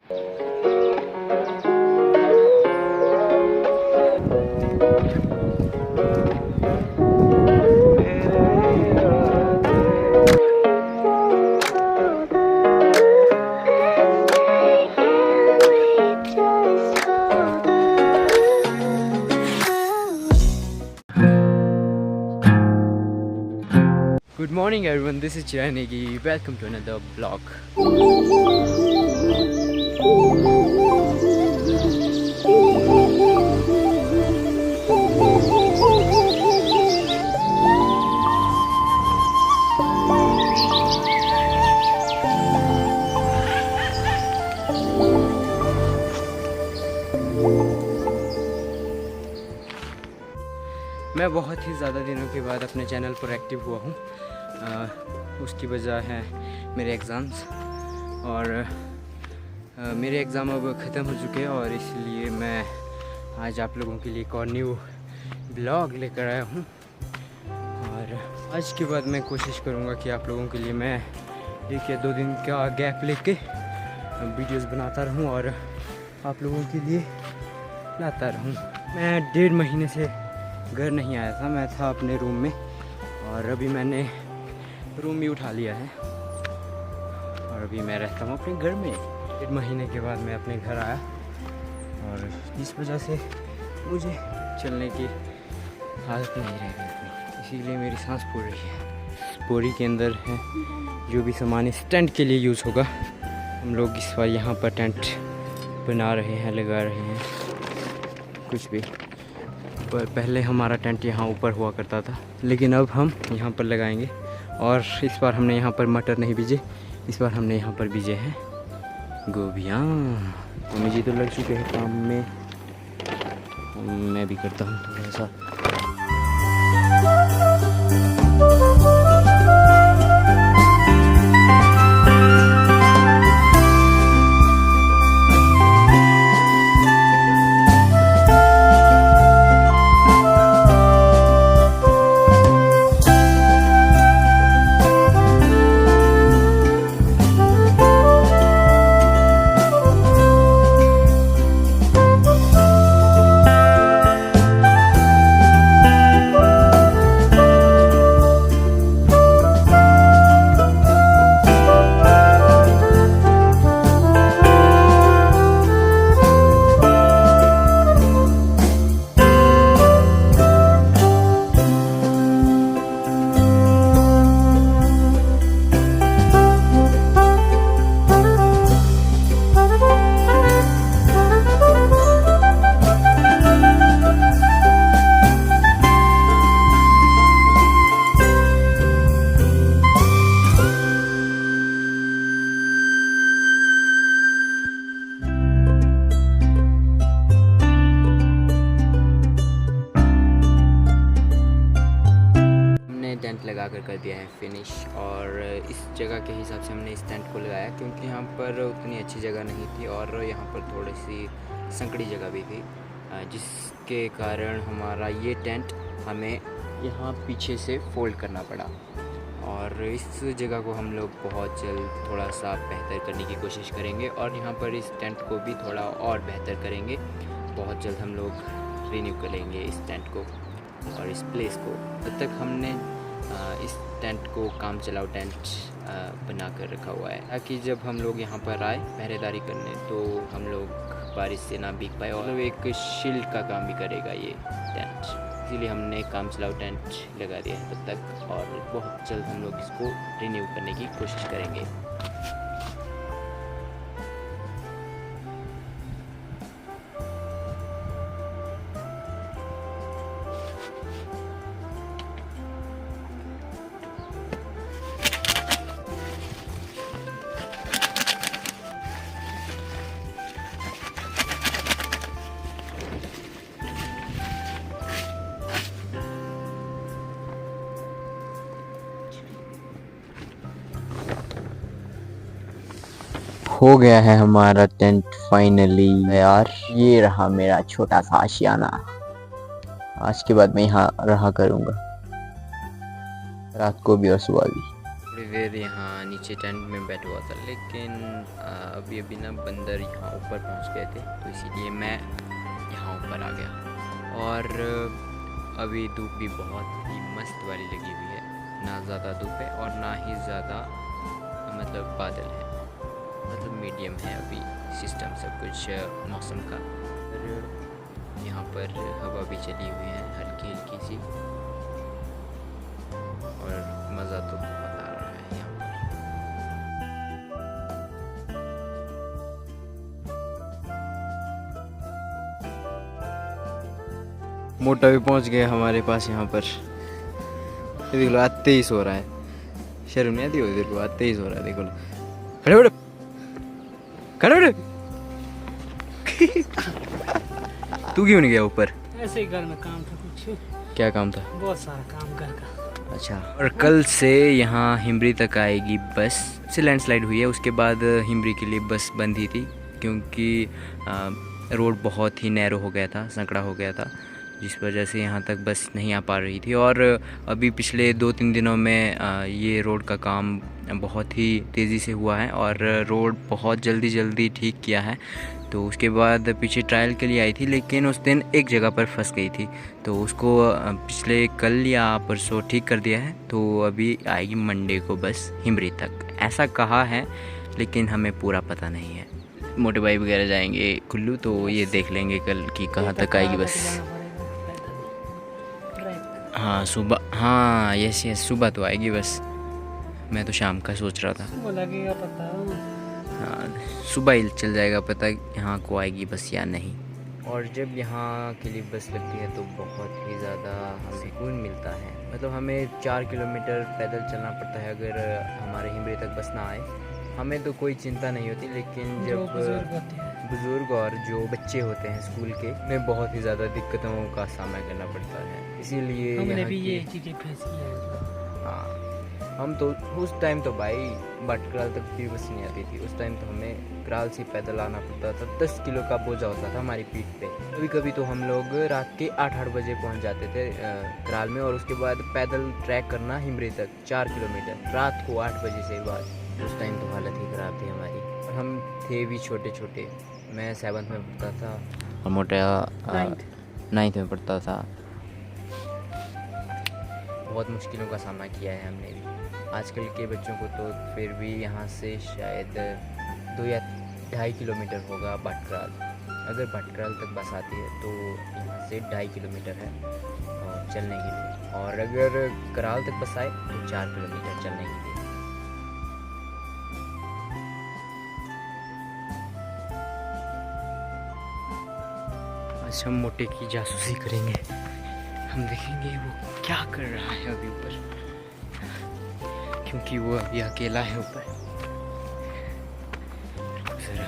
Good morning everyone, this is Chiran Negi. Welcome to another vlog. मैं बहुत ही ज़्यादा दिनों के बाद अपने चैनल पर एक्टिव हुआ हूँ। उसकी वजह है मेरे एग्ज़ाम्स और मेरे एग्ज़ाम अब ख़त्म हो चुके हैं और इसलिए मैं आज आप लोगों के लिए एक और न्यू ब्लॉग लेकर आया हूँ। और आज के बाद मैं कोशिश करूँगा कि आप लोगों के लिए मैं 1 या 2 दिन का गैप लेके वीडियोस बनाता रहूँ और आप लोगों के लिए लाता रहूँ। मैं 1.5 महीने से घर नहीं आया था, मैं था अपने रूम में और अभी मैंने रूम भी उठा लिया है और अभी मैं रहता हूँ अपने घर में। 1.5 महीने के बाद मैं अपने घर आया और इस वजह से मुझे चलने की हालत नहीं रह गई, इसीलिए मेरी सांस फूल रही है। बोरी के अंदर है जो भी सामान इस टेंट के लिए यूज़ होगा। हम लोग इस बार यहाँ पर टेंट बना रहे हैं, लगा रहे हैं कुछ भी। पर पहले हमारा टेंट यहाँ ऊपर हुआ करता था, लेकिन अब हम यहाँ पर लगाएंगे। और इस बार हमने यहाँ पर मटर नहीं बीजे, इस बार हमने यहाँ पर बीजे हैं गोभियाँ। मम्मी जी तो लग चुके हैं काम में, मैं भी करता हूँ थोड़ा सा। टेंट लगा कर दिया है फिनिश। और इस जगह के हिसाब से हमने इस टेंट को लगाया क्योंकि यहाँ पर उतनी अच्छी जगह नहीं थी और यहाँ पर थोड़ी सी संकड़ी जगह भी थी, जिसके कारण हमारा ये टेंट हमें यहाँ पीछे से फोल्ड करना पड़ा। और इस जगह को हम लोग बहुत जल्द थोड़ा सा बेहतर करने की कोशिश करेंगे और यहाँ पर इस टेंट को भी थोड़ा और बेहतर करेंगे। बहुत जल्द हम लोग रिन्यू करेंगे इस टेंट को और इस प्लेस को। तब तक हमने इस टेंट को काम चलाओ टेंट बना कर रखा हुआ है ताकि जब हम लोग यहाँ पर आए पहरेदारी करने तो हम लोग बारिश से ना भीग पाए। और एक शील्ड का काम भी करेगा ये टेंट, इसीलिए हमने काम चलाओ टेंट लगा दिया है तब तक। और बहुत जल्द हम लोग इसको रिन्यू करने की कोशिश करेंगे। हो गया है हमारा टेंट फाइनली तैयार। ये रहा मेरा छोटा सा आशियाना। आज के बाद मैं यहाँ रहा करूँगा, रात को भी और सुबह भी। थोड़े देर यहाँ नीचे टेंट में बैठा हुआ था, लेकिन अभी अभी ना बंदर यहाँ ऊपर पहुँच गए थे, तो इसीलिए मैं यहाँ ऊपर आ गया। और अभी धूप भी बहुत ही मस्त वाली लगी हुई है, ना ज़्यादा धूप है और ना ही ज़्यादा मतलब बादल है, मतलब मीडियम है अभी सिस्टम सब कुछ मौसम का। और यहाँ पर हवा भी चली हुई है हल्की हल्की सी, और मज़ा तो बहुत आ रहा है यहाँ पर। मोटा भी पहुँच गया हमारे पास यहाँ पर। ये देख लो आते ही सो रहा है, शर्म नहीं आती हो, देखो आते ही सो रहा है, देखो लो। खड़े खड़े खड़े तू क्यों नहीं गया ऊपर? ऐसे ही घर में काम था कुछ। क्या काम था? बहुत सारा काम घर का। अच्छा। और कल से यहाँ हिमरी तक आएगी बस। से लैंडस्लाइड हुई है, उसके बाद हिमरी के लिए बस बंद ही थी, क्योंकि रोड बहुत ही नैरो हो गया था, संकड़ा हो गया था, जिस वजह से यहाँ तक बस नहीं आ पा रही थी। और अभी पिछले 2-3 दिनों में ये रोड का काम बहुत ही तेज़ी से हुआ है और रोड बहुत जल्दी ठीक किया है। तो उसके बाद पीछे ट्रायल के लिए आई थी, लेकिन उस दिन एक जगह पर फंस गई थी, तो उसको पिछले कल या परसों ठीक कर दिया है। तो अभी आएगी मंडे को बस हिमरी तक, ऐसा कहा है, लेकिन हमें पूरा पता नहीं है। मोटे भाई वगैरह जाएंगे कुल्लू, तो ये देख लेंगे कल कि कहाँ तक आएगी बस। हाँ सुबह, हाँ यस सुबह तो आएगी बस। मैं तो शाम का सोच रहा था। वो लगेगा पता। हाँ सुबह ही चल जाएगा पता यहाँ को आएगी बस या नहीं। और जब यहाँ के लिए बस लगती है तो बहुत ही ज़्यादा सुकून मिलता है। मतलब हमें 4 किलोमीटर पैदल चलना पड़ता है अगर हमारे हिमरी तक बस ना आए। हमें तो कोई चिंता नहीं होती, लेकिन जब बुज़ुर्ग और जो बच्चे होते हैं स्कूल के, में बहुत ही ज़्यादा दिक्कतों का सामना करना पड़ता है। इसीलिए हमने भी ये चीज़ें फेस की है। हाँ हम तो उस टाइम तो भाई भटकराल तक भी बस नहीं आती थी। उस टाइम तो हमें कराल से पैदल आना पड़ता था, 10 किलो का बोझा होता था हमारी पीठ पे। कभी कभी तो हम लोग रात के 8-8 बजे पहुंच जाते थे कराल में, और उसके बाद पैदल ट्रैक करना हिमरी तक 4 किलोमीटर रात को 8 बजे से बाद। उस टाइम तो हालत ही ख़राब थी हमारी। और हम थे भी छोटे छोटे, मैं 7th में पढ़ता था और मोटा 9th में पढ़ता था। बहुत मुश्किलों का सामना किया है हमने भी। आजकल के बच्चों को तो फिर भी यहाँ से शायद 2 या 2.5 किलोमीटर होगा भटकराल। अगर भटकराल तक बस आती है तो यहाँ से 2.5 किलोमीटर है और चलने के लिए, और अगर कराल तक बस आए तो 4 किलोमीटर चलने के लिए। आज हम मोटे की जासूसी करेंगे, हम देखेंगे वो क्या कर रहा है अभी ऊपर, क्योंकि वो अभी अकेला है ऊपर। ज़रा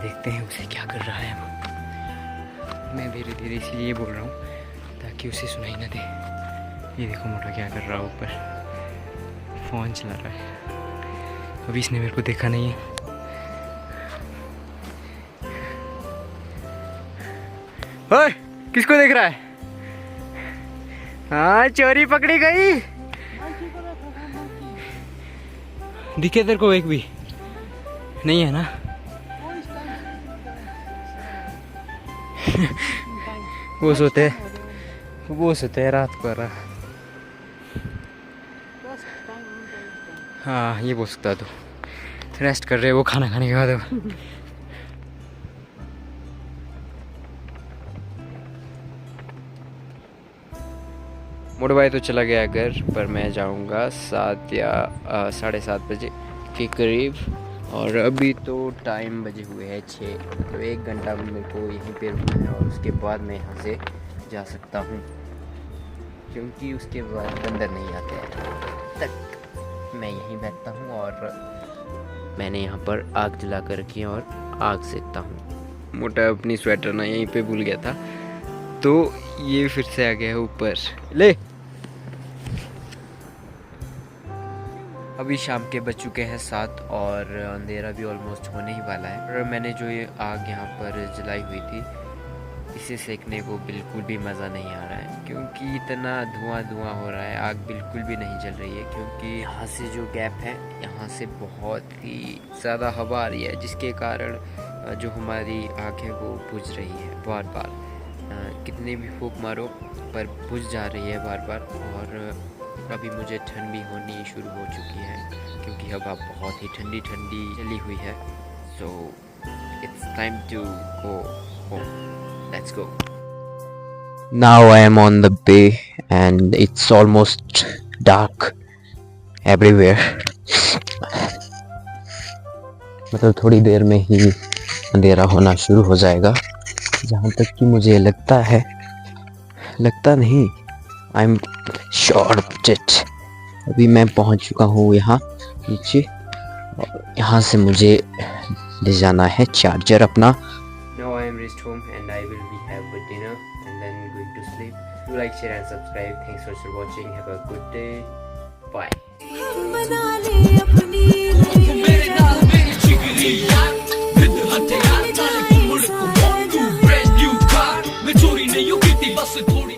देखते हैं उसे क्या कर रहा है वो। मैं धीरे धीरे इसीलिए बोल रहा हूँ ताकि उसे सुनाई ना दे। ये देखो मोटा क्या कर रहा है ऊपर, फ़ोन चला रहा है। अभी इसने मेरे को देखा नहीं है। ओए किसको देख रहा है? हाँ चोरी पकड़ी गई। दिखे तेरे को एक भी नहीं है ना? वो सोते हैं रात को। हाँ ये बोल सकता तू, रेस्ट कर रहे वो खाना खाने के बाद। मोटा भाई तो चला गया घर, पर मैं जाऊंगा 7 या 7:30 बजे के करीब। और अभी तो टाइम बजे हुए हैं 6, तो 1 घंटा मेरे को यहीं पे रुकना है और उसके बाद मैं यहाँ से जा सकता हूँ, क्योंकि उसके बाद बंदर नहीं आते हैं तक मैं यहीं बैठता हूँ। और मैंने यहाँ पर आग जला कर रखी है और आग सेकता हूँ। मोटा अपनी स्वेटर ना यहीं पे भूल गया था, तो ये फिर से आ गया है ऊपर। ले अभी शाम के बज चुके हैं 7 और अंधेरा भी ऑलमोस्ट होने ही वाला है। और मैंने जो ये आग यहाँ पर जलाई हुई थी, इसे सेकने को बिल्कुल भी मज़ा नहीं आ रहा है, क्योंकि इतना धुआं हो रहा है, आग बिल्कुल भी नहीं जल रही है, क्योंकि यहाँ से जो गैप है यहाँ से बहुत ही ज़्यादा हवा आ रही है, जिसके कारण जो हमारी आग है वो बुझ रही है बार बार। कितने भी फूंक मारो पर बुझ जा रही है बार बार। और अभी मुझे ठंड भी होनी शुरू हो चुकी है, क्योंकि हवा बहुत ही ठंडी ठंडी चली हुई है। So it's time to go home, let's go. Now I am on the bay and it's almost dark everywhere. मतलब थोड़ी देर में ही अंधेरा होना शुरू हो जाएगा, जहाँ तक कि मुझे लगता है, लगता नहीं, I am sure about it. अभी मैं पहुँच चुका हूँ यहाँ नीचे, और यहाँ से मुझे ले जाना है चार्जर अपना। Now I am reached home and I will be have good dinner and then going to sleep. Do like, share and subscribe. Thanks for watching. Have a good day. Bye. बना ले अपनी मेरे नाल मेरी जिगरी यार, with हथियार नाल मुड़ को ब्रांड न्यू कार, मैं चोरी नहीं की थी बस थोड़ी